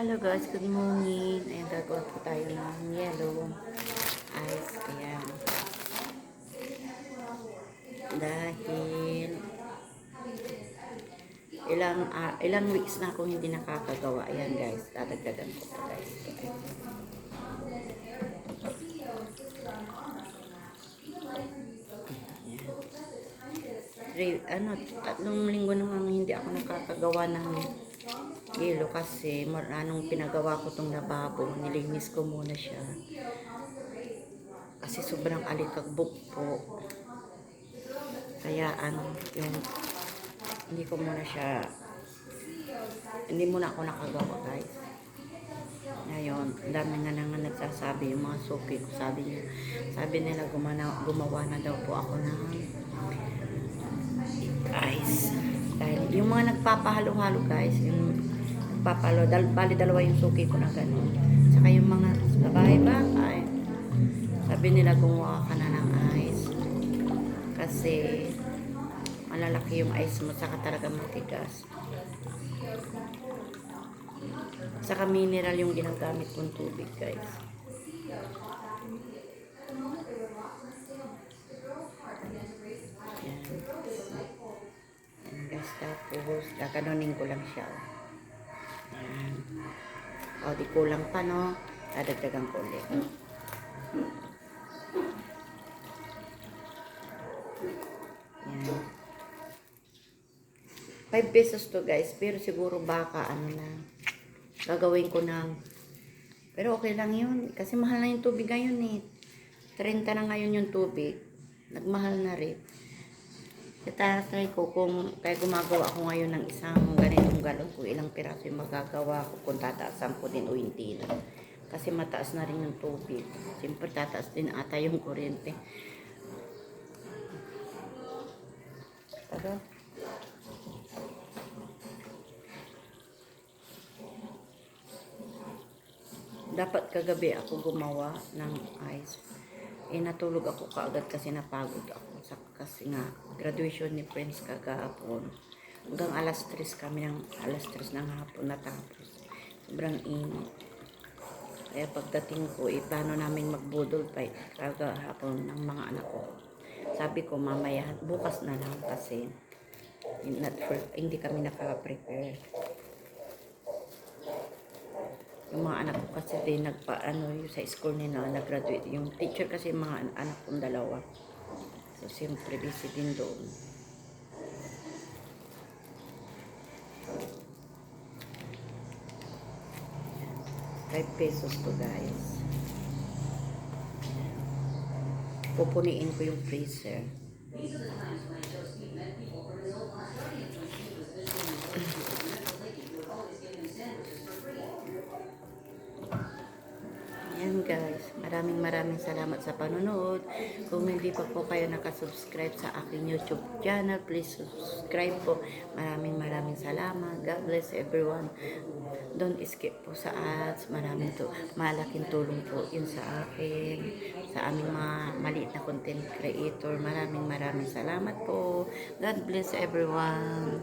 Hello guys, good morning. Ayan, gagawa po tayo ng yellow ice. Ayan. Dahil ilang weeks na akong hindi nakakagawa. Ayan guys, dadagdagan ko pa guys. Tatlong linggo naman hindi ako nakakagawa ng yelo kasi anong pinagawa ko tong lababo, nilinis ko muna siya kasi sobrang alikagbog po, kaya yung hindi muna ako nakagawa guys. Ngayon, ang dami nga nang nagsasabi, yung mga suki ko, sabi nila gumawa na daw po ako ng ice. Dahil yung mga nagpapahalo-halo guys, yung nagpapahalo, bali dalawa yung suki ko na gano'n. Saka yung mga babae, sabi nila gumawa ka na ng ice. Kasi malalaki yung ice mo, saka talaga matigas. Saka mineral yung ginagamit kong tubig guys. Guys, tapos kakanunin ko lang siya. Ayan. O, di kulang pa, no? Dadagdagan ko ulit. Ayan. 5 pesos to guys, pero siguro baka gagawin ko ng, pero okay lang yun, kasi mahal na yung tubig ngayon eh. 30 na ngayon yung tubig, nagmahal na rin. Itatry ko kung kaya gumagawa ako ngayon ng isang ganitong galon, kung ilang piraso yung magagawa ko, kung tataasan ko din o hindi na. Kasi mataas na rin yung tubig. Siyempre tataas din ata yung kuryente. Dapat kagabi ako gumawa ng ice. Natulog ako kaagad kasi napagod ako. Kasi nga, graduation ni Prince kagahapon. Hanggang alas 3 ng hapon natapos. Sobrang init. Kaya pagdating ko, plano namin magbudol pa kagahapon ng mga anak ko. Sabi ko, mamaya, bukas na lang kasi hindi kami nakaka-prepare. Yung mga anak ko kasi din sa school nila, nag-graduate. Yung teacher kasi yung mga anak kong dalawa. So, siyempre busy din doon. ₱5 to guys. Pupuniin ko yung freezer. Ayan guys, maraming salamat sa panonood. Kung hindi pa po kayo nakasubscribe sa aking YouTube channel, please subscribe po. Maraming salamat. God bless everyone. Don't skip po sa ads. Malaking tulong po yun sa akin, sa aming mga maliit na content creator. Maraming salamat po. God bless everyone.